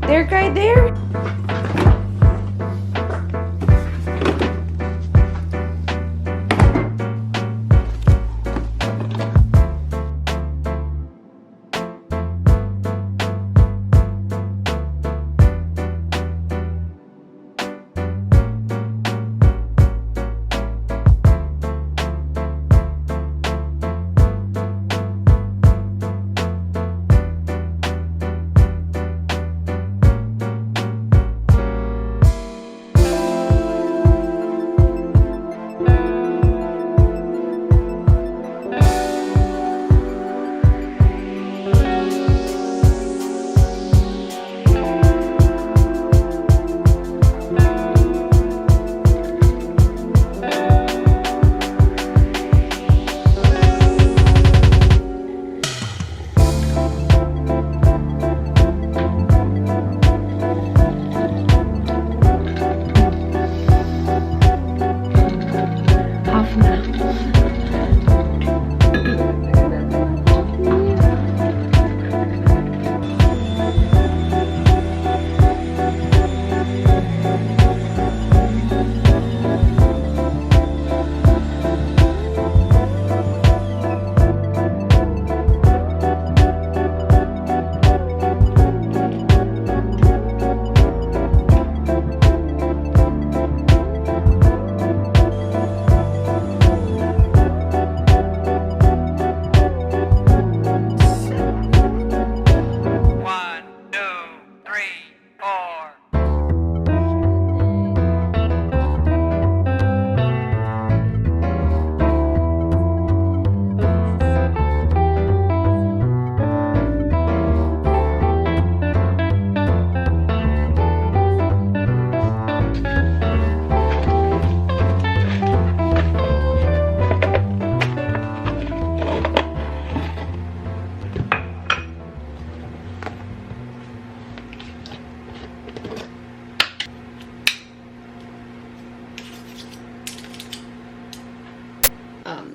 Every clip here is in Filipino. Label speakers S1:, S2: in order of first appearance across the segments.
S1: There, guy, there.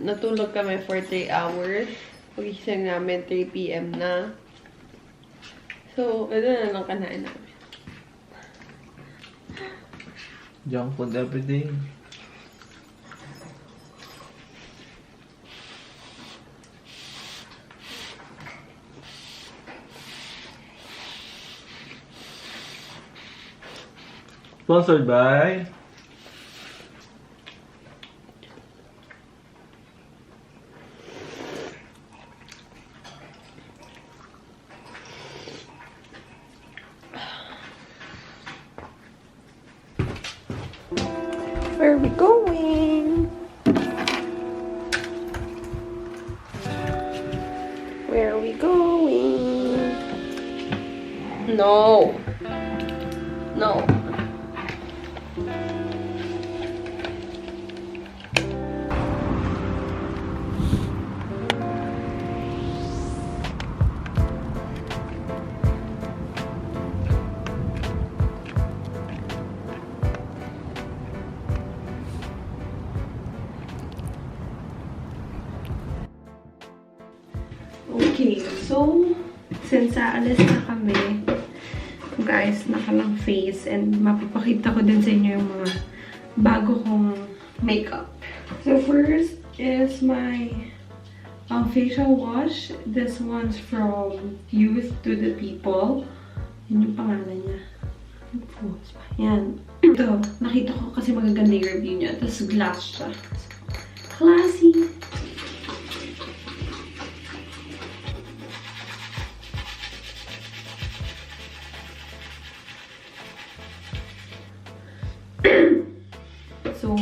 S1: Natulog kami for 3 hours. Pagising namin 3 PM na. So, ito na lang kanain namin.
S2: Junk food everyday. Sponsored by
S1: Where are we going? Where are we going? No. No. Okay, so, since aalis na kami, guys, nakalang face, and mapapakita ko din sa inyo yung mga bago kong makeup. So, first is my facial wash. This one's from Youth to the People. Yun yung pangalan niya. Yan. Ito, nakita ko kasi magaganda yung review niya. Tapos glass siya. Classy! So,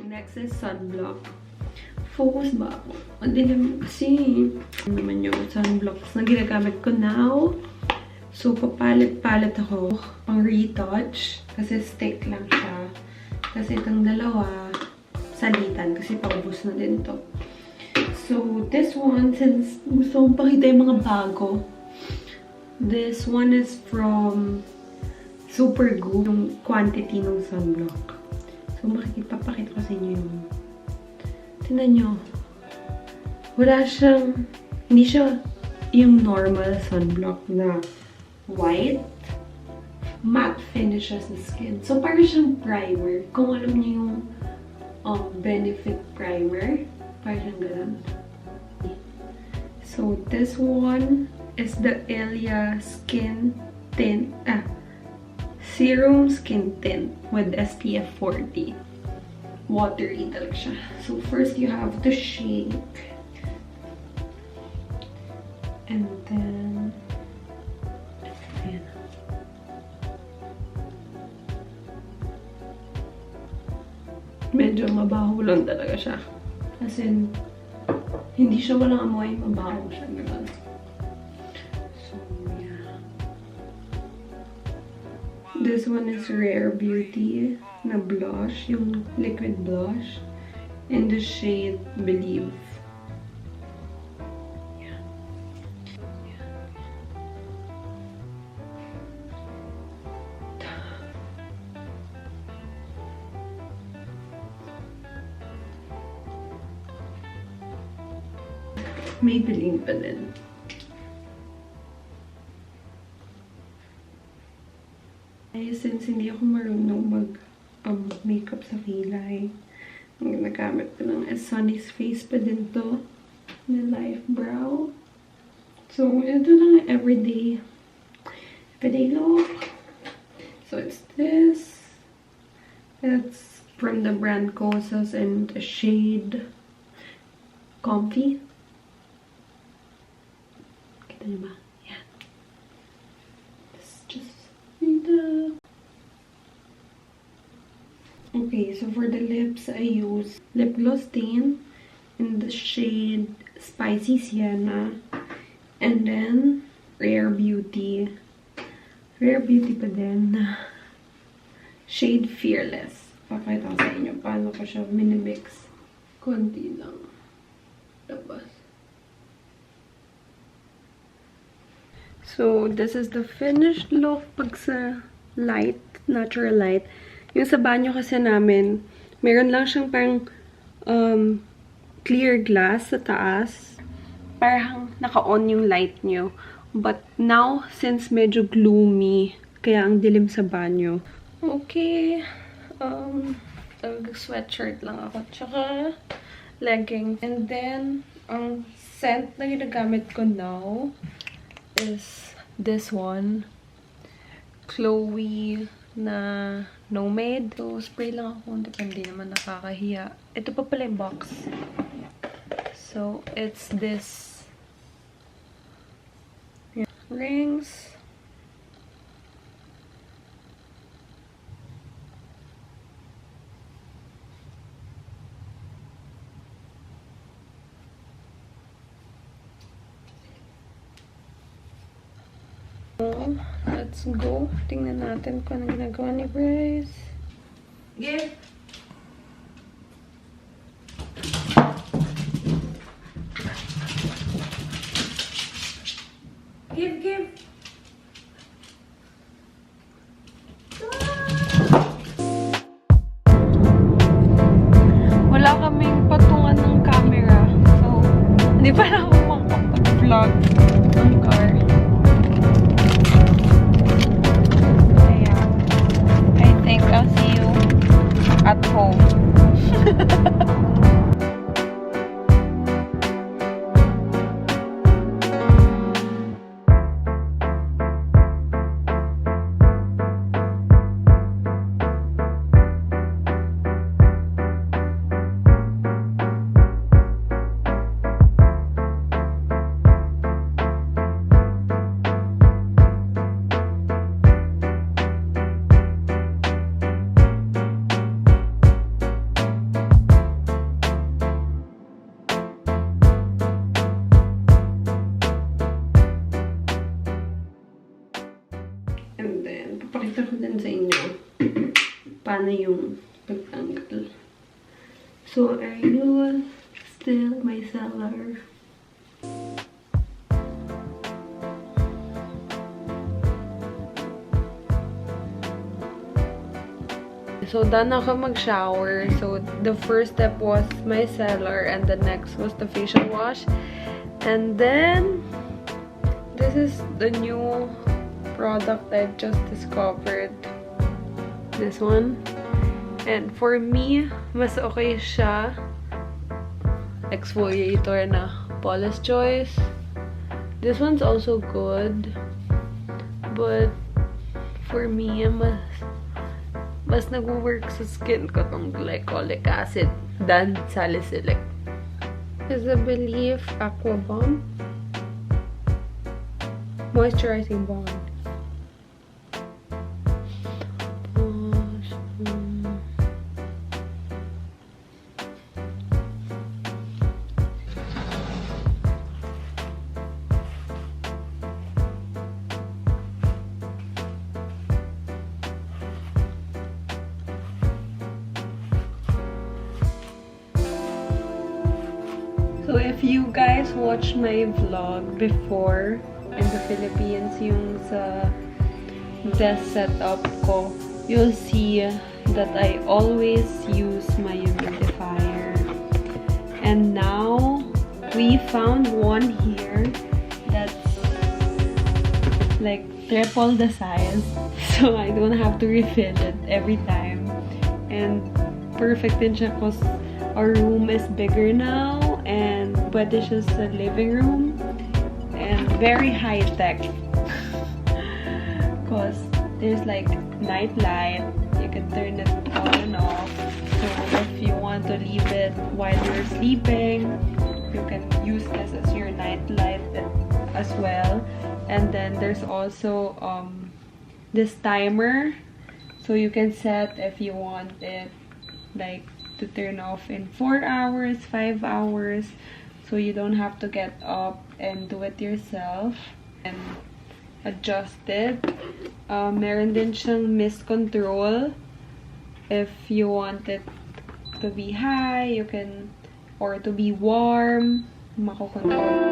S1: next is sunblock. Focus ba ako? Hindi naman kasi. Ano naman yung sunblocks na ginagamit ko now. So, papalit-palit ako pang retouch. Kasi stick lang siya. Kasi itong dalawa, salitan. Kasi paubos na din to. So, this one, since gusto kong pakita yung mga bago, this one is from Super Good, yung quantity ng sunblock. So, papakita ko sa inyo yung... Tingnan nyo. Wala siyang... Hindi siya yung normal sunblock na white, matte finishes the skin. So, parang siyang primer. Kung alam niyo yung Benefit Primer, parang siyang ganun. So, this one is the Ilia Skin Tint, Serum Skin Tint with SPF 40. Watery talaga siya. So, first you have to shake. And then, ayan. Medyo mabaho lang talaga siya. As in, hindi siya walang amoy, mabaho siya. Ganun. So, yeah. This one is Rare Beauty na blush, yung liquid blush, in the shade Believe. Yeah. Yeah. Maybelline pa din. Since hindi ako marunong mag-makeup sa kilay, nagamit ko ng Sunny's Face pa din to, na Life Brow. So, ito lang everyday look. So, it's this. It's from the brand Kosas and the shade Comfy. Kita niyo ba? Yan. It's just the... Okay, so for the lips, I use lip gloss stain in the shade Spicy Sienna. And then, Rare Beauty pa din. Shade Fearless. Pakita ko sa inyo paano ko siya minimix. Konti lang. Labas. So, this is the finished look pag sa light, natural light. Yung sa banyo kasi namin, meron lang siyang parang clear glass sa taas. Parang naka-on yung light nyo. But now, since medyo gloomy, kaya ang dilim sa banyo. Okay. Sweatshirt lang ako. Tsaka leggings. And then, ang scent na ginagamit ko now is this one. Chloe na Nomade. So, spray lang ako. Hindi naman nakakahiya. Ito pa pala yung box. So, it's this. Yeah. Rings. So, let's go. Tingnan natin kung anong ginagawa ni Bryce.
S3: Give. Give.
S1: Wala kaming patungan ng camera. So, hindi pa na ako makapag-vlog ng car. I think I'll see you at home. And then, papakita ko din sa inyo paano yung pagtanggal. So, are you still my seller? So, done ako mag-shower. So, the first step was my seller and the next was the facial wash. And then, this is the new product I just discovered. This one. And for me, mas okay siya. Exfoliator na Paula's Choice. This one's also good. But for me, mas nag-work sa skin ko tong glycolic acid than salicylic. Is a Belief Aqua Bomb. Moisturizing Balm. So if you guys watched my vlog before in the Philippines, yung sa desk setup ko, you'll see that I always use my humidifier. And now, we found one here that's like triple the size. So I don't have to refill it every time. And perfect din siya because our room is bigger now. And pwede siya sa living room. And very high-tech. Because there's like night light. You can turn it on and off. So if you want to leave it while you're sleeping, you can use this as your night light as well. And then there's also this timer. So you can set if you want it like to turn off in 4 hours, 5 hours, so you don't have to get up and do it yourself and adjust it. Meron din siyang mist control. If you want it to be high, you can, or to be warm, makokontrol.